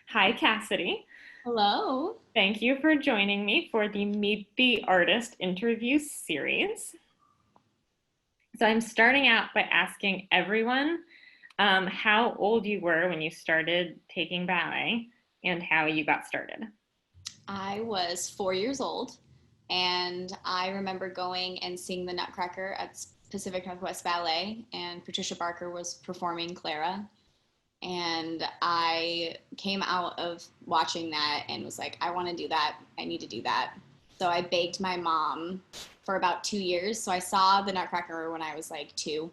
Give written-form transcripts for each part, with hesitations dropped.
Hi, Cassidy. Hello. Thank you for joining me for the Meet the Artist interview series. So I'm starting out by asking everyone how old you were when you started taking ballet and how you got started. I was 4 years old, and I remember going and seeing the Nutcracker at Pacific Northwest Ballet, and Patricia Barker was performing Clara. And I came out of watching that and was like, I want to do that. I need to do that. So I begged my mom for about 2 years. So I saw the Nutcracker when I was like two.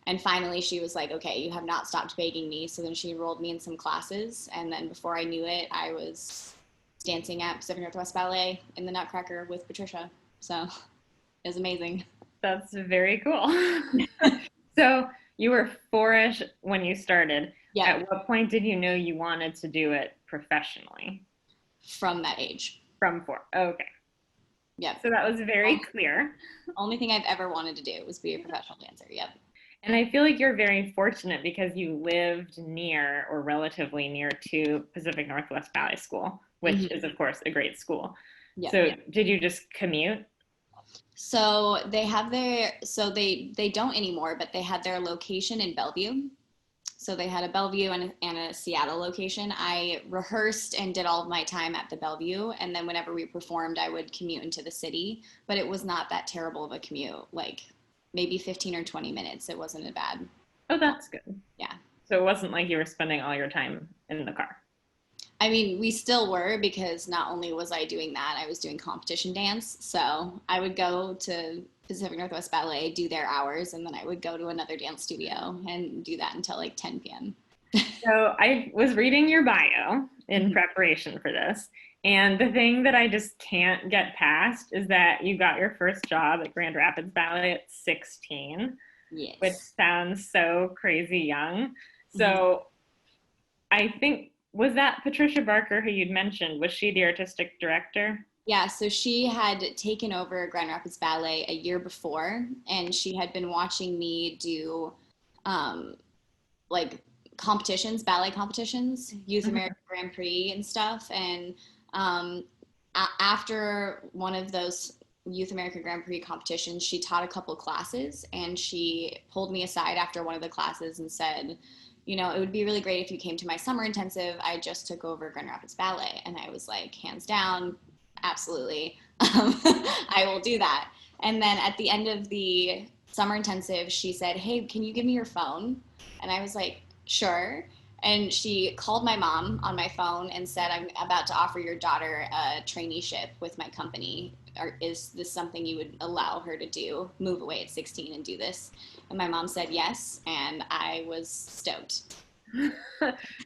And finally, she was like, okay, you have not stopped begging me. So then she enrolled me in some classes. And then before I knew it, I was dancing at Pacific Northwest Ballet in the Nutcracker with Patricia. So it was amazing. That's very cool. So you were four-ish when you started. Yeah, At what point did you know you wanted to do it professionally? from that age. From four. Okay. Yep. So that was very clear. Only thing I've ever wanted to do was be a professional dancer. Yep. And I feel like you're very fortunate because you lived near or relatively near to Pacific Northwest Ballet School, which Mm-hmm. is, of course, a great school. Yep. So did you just commute? So they don't anymore, but they had their location in Bellevue. So they had a Bellevue and a Seattle location. I rehearsed and did all of my time at the Bellevue, and then whenever we performed, I would commute into the city. But it was not that terrible of a commute, like maybe 15 or 20 minutes. It wasn't a bad. Oh, that's good. Yeah. So it wasn't like you were spending all your time in the car. I mean, we still were because not only was I doing that, I was doing competition dance. So I would go to Pacific Northwest Ballet, do their hours, and then I would go to another dance studio and do that until like 10 p.m. So I was reading your bio in Mhm. preparation for this. And the thing that I just can't get past is that you got your first job at Grand Rapids Ballet at 16, which Yes. sounds so crazy young. Mhm. So I think, was that Patricia Barker who you'd mentioned? Was she the artistic director? Yeah, so she had taken over Grand Rapids Ballet a year before, and she had been watching me do um, like competitions, ballet competitions, Youth Mhm. American Grand Prix and stuff. And after one of those Youth American Grand Prix competitions, she taught a couple classes, and she pulled me aside after one of the classes and said, you know, it would be really great if you came to my summer intensive. I just took over Grand Rapids Ballet. And I was like, hands down, absolutely. I will do that. And then at the end of the summer intensive, she said, hey, can you give me your phone? And I was like, sure. And she called my mom on my phone and said, I'm about to offer your daughter a traineeship with my company. Or is this something you would allow her to do? Move away at 16 and do this? And my mom said yes. And I was stoked.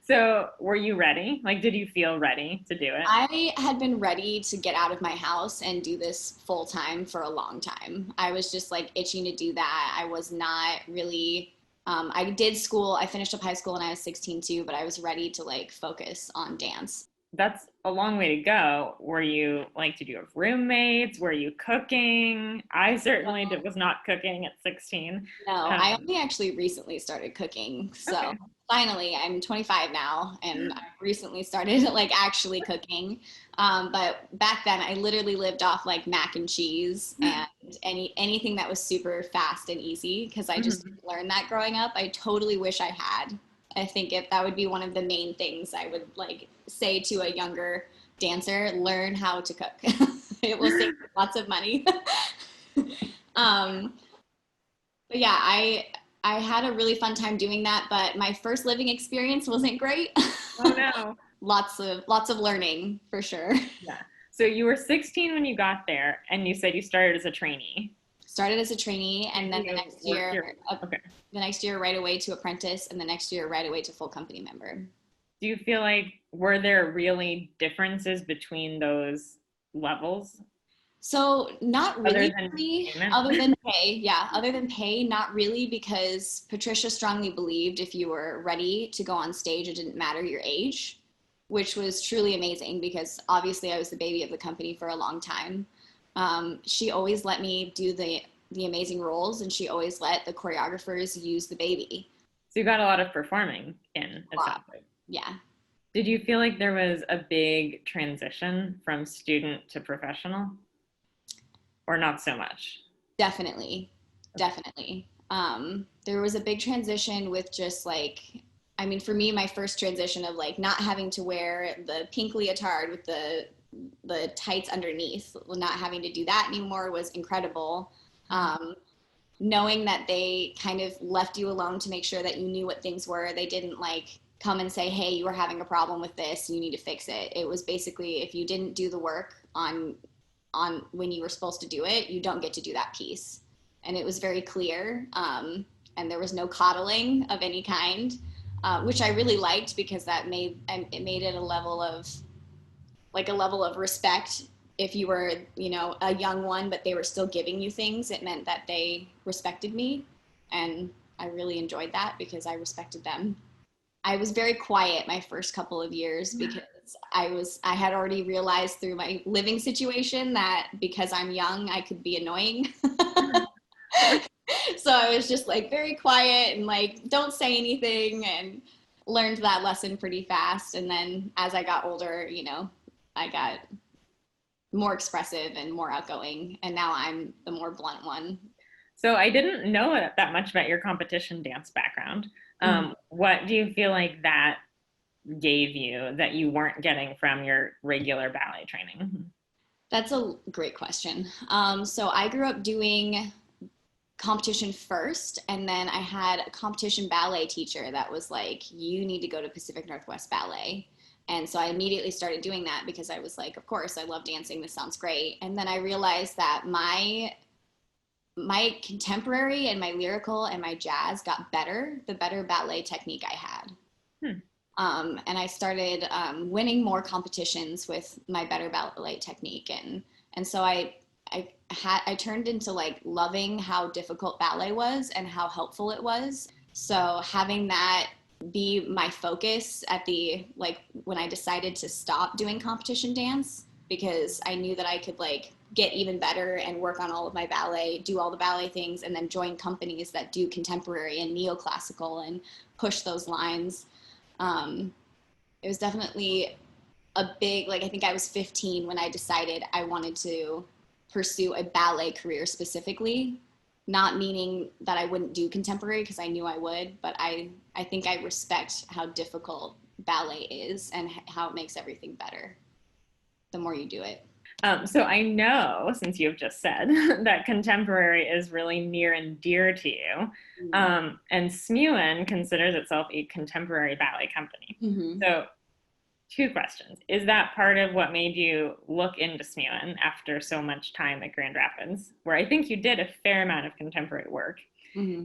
So were you ready? Like, did you feel ready to do it? I had been ready to get out of my house and do this full time for a long time. I was just like itching to do that. I was not really, I did school, I finished up high school when I was 16 too, but I was ready to like focus on dance. That's a long way to go. Were you like, did you have roommates? Were you cooking? I certainly was not cooking at 16. No, I Um, only actually recently started cooking. So okay. finally, I'm 25 now, and I recently started like actually cooking. But back then, I literally lived off like mac and cheese and anything that was super fast and easy because I just Mhm. learned that growing up. I totally wish I had. I think if that would be one of the main things I would like say to a younger dancer, learn how to cook. It will save you lots of money. um, but yeah, I had a really fun time doing that, but my first living experience wasn't great. Oh no. Lots of learning for sure. Yeah. So you were 16 when you got there, and you said you started as a trainee. Started as a trainee, and then And you worked your, okay. the next year right away to apprentice, and the next year right away to full company member. Do you feel like were there really differences between those levels So not other really, than payment? other than pay. Yeah, other than pay, not really, because Patricia strongly believed if you were ready to go on stage, it didn't matter your age, which was truly amazing because obviously I was the baby of the company for a long time. She always let me do the amazing roles, and she always let the choreographers use the baby So you got a lot of performing in, a it lot. sounds like. Yeah. Did you feel like there was a big transition from student to professional, or not so much? Definitely, definitely. There was a big transition with just like, I mean, for me, my first transition of like not having to wear the pink leotard with the tights underneath, not having to do that anymore was incredible. Um, Knowing that they kind of left you alone to make sure that you knew what things were. They didn't like come and say, "Hey, you were having a problem with this, you need to fix it." It was basically if you didn't do the work on when you were supposed to do it, you don't get to do that piece. And it was very clear. And there was no coddling of any kind, which I really liked because it made it a level of respect. If you were, you know, a young one, but they were still giving you things, it meant that they respected me. And I really enjoyed that because I respected them. I was very quiet my first couple of years because I had already realized through my living situation that because I'm young, I could be annoying. So I was just like very quiet and like don't say anything and learned that lesson pretty fast. And then as I got older, you know, I got more expressive and more outgoing, and now I'm the more blunt one. So I didn't know that much about your competition dance background. Mhm. What do you feel like that gave you that you weren't getting from your regular ballet training? That's a great question. So I grew up doing competition first, and then I had a competition ballet teacher that was like, you need to go to Pacific Northwest Ballet. And so I immediately started doing that because I was like, of course, I love dancing, this sounds great. And then I realized that my contemporary and my lyrical and my jazz got better the better ballet technique I had. Hmm. And I started winning more competitions with my better ballet technique, and so I turned into like loving how difficult ballet was and how helpful it was. So having that be my focus at the like when I decided to stop doing competition dance because I knew that I could like get even better and work on all of my ballet, do all the ballet things, and then join companies that do contemporary and neoclassical and push those lines. Um, it was definitely a big, like, I think I was 15 when I decided I wanted to pursue a ballet career specifically, not meaning that I wouldn't do contemporary because I knew I would, but I think I respect how difficult ballet is and how it makes everything better the more you do it. So I know, since you've just said that contemporary is really near and dear to you, and Smuin considers itself a contemporary ballet company. Mm-hmm. So, two questions: is that part of what made you look into Smuin after so much time at Grand Rapids, where I think you did a fair amount of contemporary work? Mm-hmm.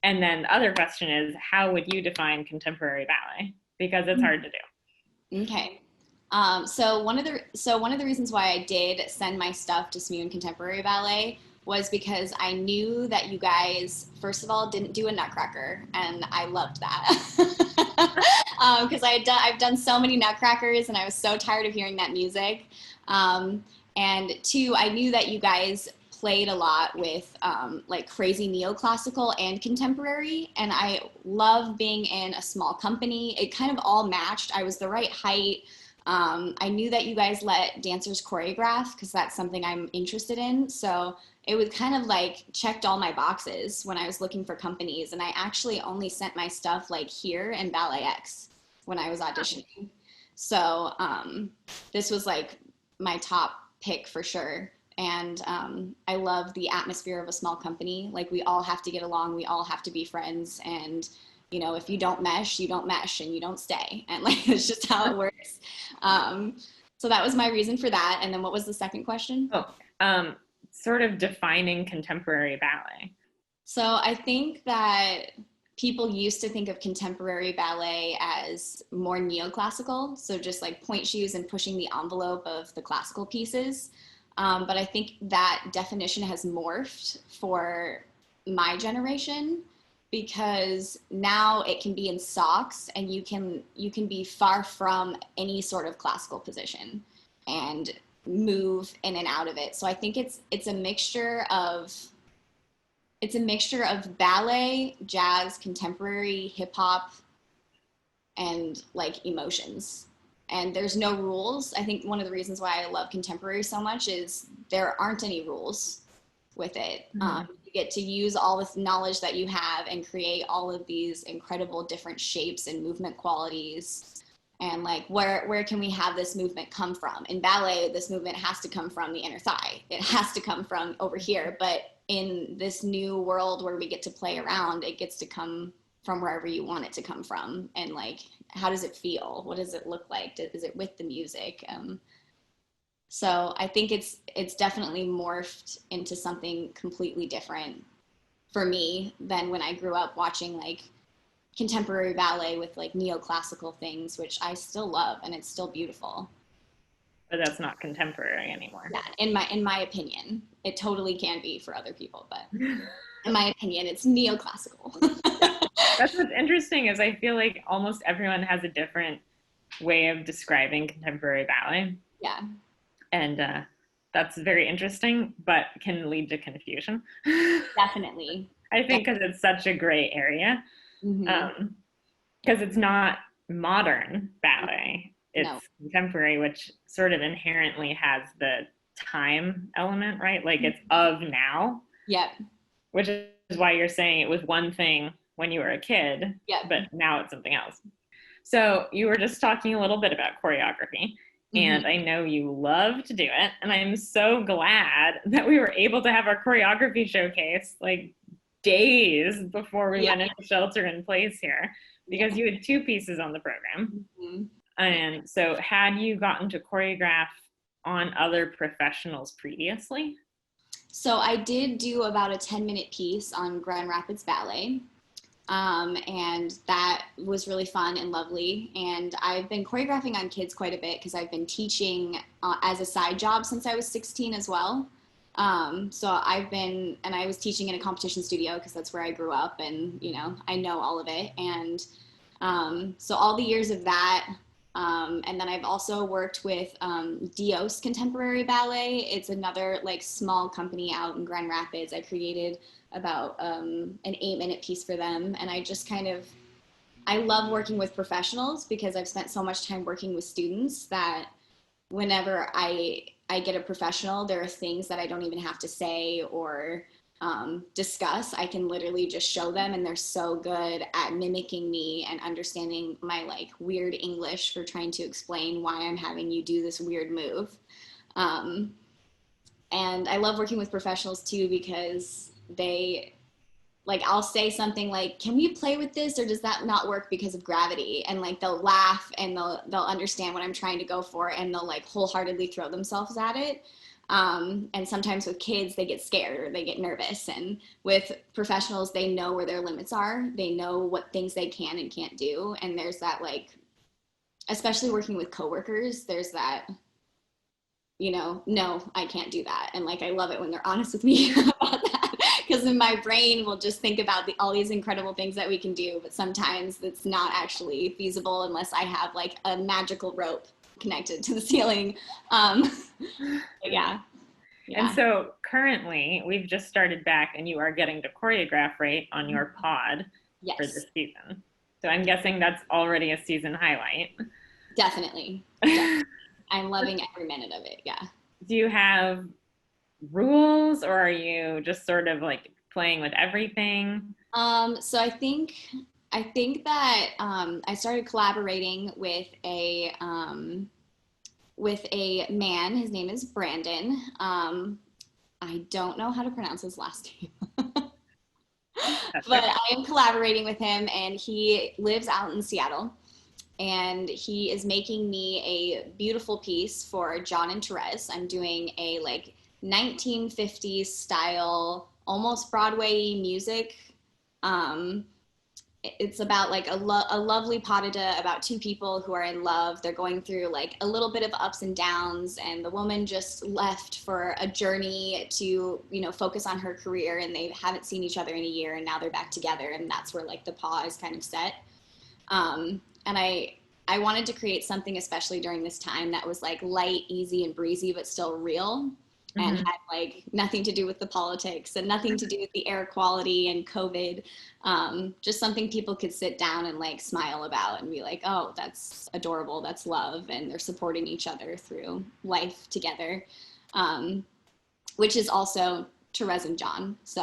And then the other question is, how would you define contemporary ballet? Because it's hard to do. Okay. So one of the reasons why I did send my stuff to Smuin Contemporary Ballet was because I knew that you guys, first of all, didn't do a Nutcracker, and I loved that because I've done so many Nutcrackers, and I was so tired of hearing that music. Um, and two, I knew that you guys played a lot with like crazy neoclassical and contemporary, and I love being in a small company. It kind of all matched. I was the right height. I knew that you guys let dancers choreograph because that's something I'm interested in. So it was kind of like checked all my boxes when I was looking for companies. And I actually only sent my stuff like here and Ballet X when I was auditioning. So this was like my top pick for sure. And I love the atmosphere of a small company. Like we all have to get along, we all have to be friends, and you know, if you don't mesh, you don't mesh and you don't stay. And like, it's just how it works. Um, so that was my reason for that. And then what was the second question? Oh, sort of defining contemporary ballet. So I think that people used to think of contemporary ballet as more neoclassical. So just like point shoes and pushing the envelope of the classical pieces. But I think that definition has morphed for my generation because now it can be in socks and you can be far from any sort of classical position and move in and out of it. So I think it's a mixture of ballet, jazz, contemporary, hip hop, and like emotions. And there's no rules. I think one of the reasons why I love contemporary so much is there aren't any rules with it. You get to use all this knowledge that you have and create all of these incredible different shapes and movement qualities. And like, where can we have this movement come from? In ballet, this movement has to come from the inner thigh. It has to come from over here. But in this new world where we get to play around, it gets to come from wherever you want it to come from. And like, how does it feel? What does it look like? Is it with the music? So I think it's definitely morphed into something completely different for me than when I grew up watching like contemporary ballet with like neoclassical things, which I still love and it's still beautiful. But that's not contemporary anymore. Yeah, in my opinion, it totally can be for other people, but in my opinion, it's neoclassical. That's what's interesting is I feel like almost everyone has a different way of describing contemporary ballet. Yeah. And that's very interesting, but can lead to confusion. Definitely. I think because it's such a gray area. Because it's not modern ballet. It's contemporary, which sort of inherently has the time element, right? Like it's of now. Yep. Which is why you're saying it was one thing when you were a kid, but now it's something else. So you were just talking a little bit about choreography, and I know you love to do it. And I'm so glad that we were able to have our choreography showcase like days before we went into shelter in place here, because you had 2 pieces on the program. And so had you gotten to choreograph on other professionals previously? So I did do about a 10-minute piece on Grand Rapids Ballet. And that was really fun and lovely. And I've been choreographing on kids quite a bit because I've been teaching as a side job since I was 16 as well. So I was teaching in a competition studio because that's where I grew up and, you know, I know all of it. And so all the years of that, and then I've also worked with Dios Contemporary Ballet. It's another like small company out in Grand Rapids. I created about an 8-minute piece for them. And I love working with professionals because I've spent so much time working with students that whenever I get a professional, there are things that I don't even have to say or discuss. I can literally just show them, and they're so good at mimicking me and understanding my like weird English for trying to explain why I'm having you do this weird move. And I love working with professionals too because I'll say something like, can we play with this, or does that not work because of gravity? And like they'll laugh and they'll understand what I'm trying to go for, and they'll like wholeheartedly throw themselves at it. And sometimes with kids, they get scared or they get nervous. And with professionals, they know where their limits are. They know what things they can and can't do. And there's that like, especially working with coworkers, there's that, you know, no, I can't do that. And like, I love it when they're honest with me about that, because in my brain will just think about all these incredible things that we can do. But sometimes it's not actually feasible unless I have like a magical rope connected to the ceiling. Yeah. And so currently we've just started back and you are getting to choreograph right on your pod for this season. So I'm guessing that's already a season highlight. Definitely. I'm loving every minute of it. Yeah. Do you have rules, or are you just sort of like playing with everything? So I think that I started collaborating with a man. His name is Brandon. I don't know how to pronounce his last name. But I am collaborating with him, and he lives out in Seattle. And he is making me a beautiful piece for John and Therese. I'm doing a like 1950s style, almost Broadway music. It's about like a lovely pas de deux about 2 people who are in love. They're going through like a little bit of ups and downs, and the woman just left for a journey to, you know, focus on her career, and they haven't seen each other in a year, and now they're back together, and that's where like the pas is kind of set. And I wanted to create something, especially during this time, that was like light, easy, and breezy, but still real. and Mhm. had like nothing to do with the politics and nothing to do with the air quality and COVID. Just something people could sit down and like smile about and be like, oh, that's adorable, that's love, and they're supporting each other through life together, which is also Therese and John. So,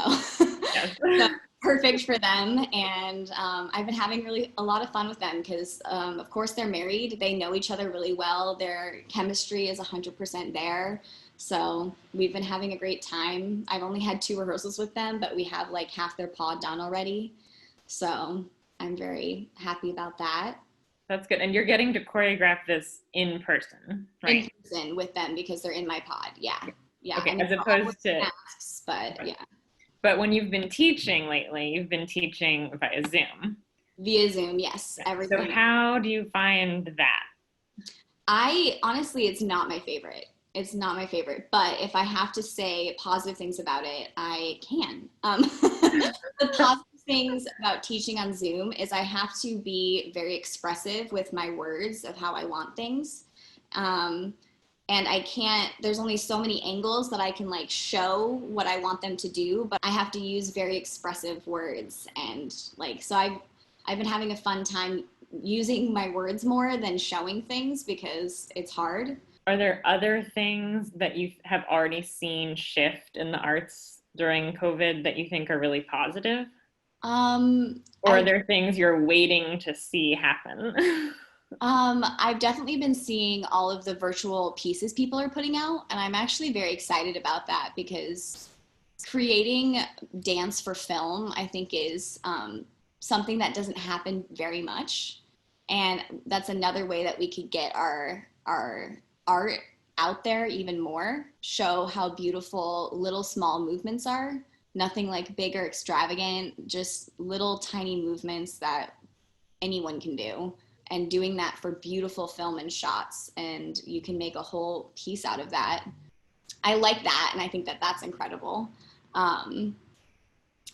Yes. so perfect for them. And I've been having really a lot of fun with them because, of course, they're married. They know each other really well. Their chemistry is 100% there. So we've been having a great time. I've only had 2 rehearsals with them, but we have like half their pod done already. So I'm very happy about that. That's good. And you're getting to choreograph this in person, In right? person with them because they're in my pod. Yeah. Yeah. I Okay, mean, as I'll wear opposed to, masks, but yeah. but when you've been teaching lately, you've been teaching via Zoom. Via Zoom, yes. So Everything. how do you find that? I honestly, it's not my favorite. It's not my favorite. But if I have to say positive things about it, I can. The positive things about teaching on Zoom is I have to be very expressive with my words of how I want things. Um, and I can't, there's only so many angles that I can like show what I want them to do, but I have to use very expressive words. And like, so I've been having a fun time using my words more than showing things because it's hard. Are there other things that you have already seen shift in the arts during COVID that you think are really positive? Or are I there things you're waiting to see happen? I've definitely been seeing all of the virtual pieces people are putting out, and I'm actually very excited about that because creating dance for film, I think, is something that doesn't happen very much, and that's another way that we could get our art out there even more. Show how beautiful little small movements are. Nothing like big or extravagant, just little tiny movements that anyone can do, and doing that for beautiful film and shots, and you can make a whole piece out of that. I like that, and I think that that's incredible. um,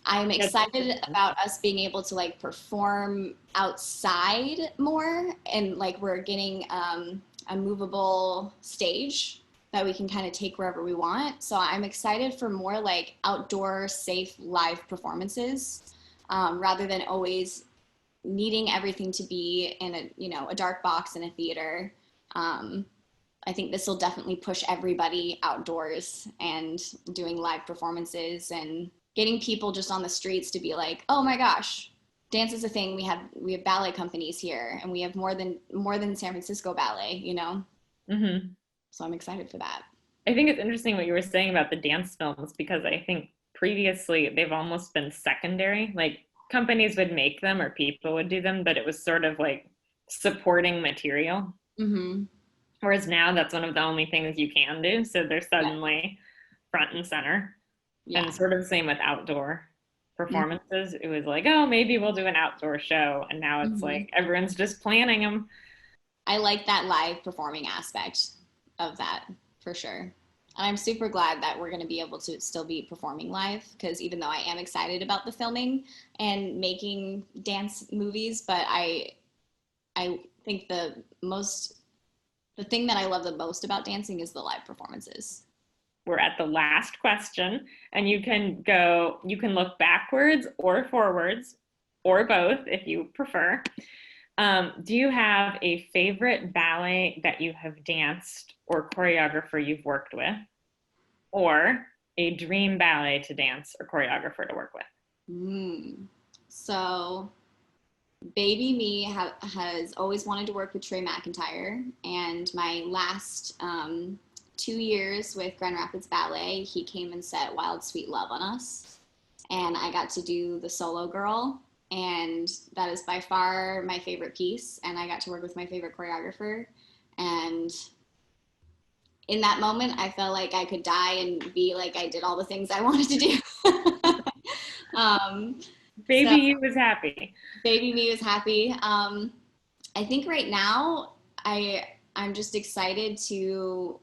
I'm Yes. excited about us being able to like perform outside more, and like we're getting a movable stage that we can kind of take wherever we want. So I'm excited for more like outdoor safe live performances, rather than always needing everything to be in a, you know, a dark box in a theater. um, I think this will definitely push everybody outdoors and doing live performances and getting people just on the streets to be like, oh my gosh, dance is a thing. We have ballet companies here, and we have more than San Francisco Ballet, you know. Hmm. So I'm excited for that. I think it's interesting what you were saying about the dance films because I think previously they've almost been secondary. Like companies would make them or people would do them, but it was sort of like supporting material. Mm-hmm. Whereas now that's one of the only things you can do. So they're Yeah. suddenly front and center. And Yeah. sort of the same with outdoor Mm-hmm. performances. It was like, oh, maybe we'll do an outdoor show. And now it's Mm-hmm. like everyone's just planning them. I like that live performing aspect of that for sure. And I'm super glad that we're going to be able to still be performing live, because even though I am excited about the filming and making dance movies, but I think the thing that I love the most about dancing is the live performances. We're at the last question, and you can look backwards or forwards or both if you prefer. Do you have a favorite ballet that you have danced or choreographer you've worked with, or a dream ballet to dance or choreographer to work with? Mm. So Baby Me has always wanted to work with Trey McIntyre, and my last 2 years with Grand Rapids Ballet, he came and set Wild Sweet Love on us, and I got to do the solo girl, and that is by far my favorite piece, and I got to work with my favorite choreographer, and in that moment, I felt like I could die and be like I did all the things I wanted to do. um, so Baby you was happy. Baby Me was happy. I think right now I'm just excited to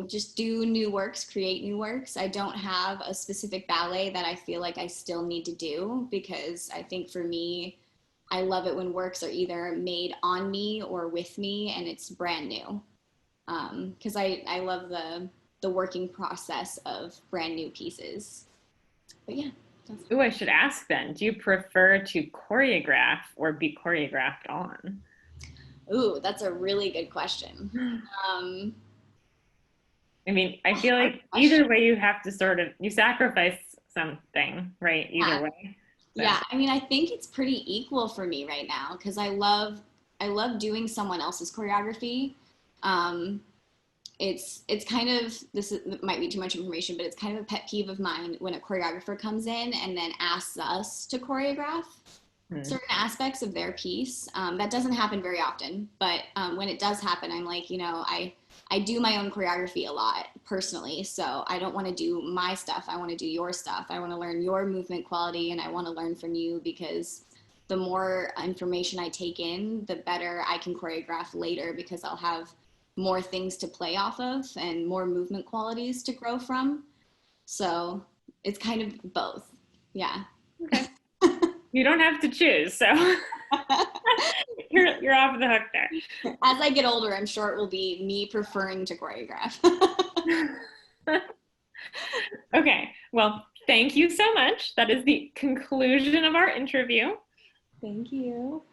just do new works, create new works. I don't have a specific ballet that I feel like I still need to do, because I think for me, I love it when works are either made on me or with me and it's brand new. Because I love the working process of brand new pieces. But yeah. Oh, I should ask then, do you prefer to choreograph or be choreographed on? Ooh, that's a really good question. Um, I mean, I feel hard like question. either way you have to sort of, you sacrifice something, right? Yeah. Either way. So, Yeah, I mean, I think it's pretty equal for me right now because I love doing someone else's choreography. Um, it's kind of this might be too much information, but it's kind of a pet peeve of mine when a choreographer comes in and then asks us to choreograph hmm. certain aspects of their piece. That doesn't happen very often, but when it does happen, I'm like, I do my own choreography a lot personally, so I don't want to do my stuff. I want to do your stuff. I want to learn your movement quality, and I want to learn from you because the more information I take in, the better I can choreograph later because I'll have more things to play off of and more movement qualities to grow from. So it's kind of both. Yeah. Okay. You don't have to choose, so you're off the hook As I get older, I'm sure it will be me preferring to choreograph. there. Okay, well, thank you so much. That is the conclusion of our interview. Thank you.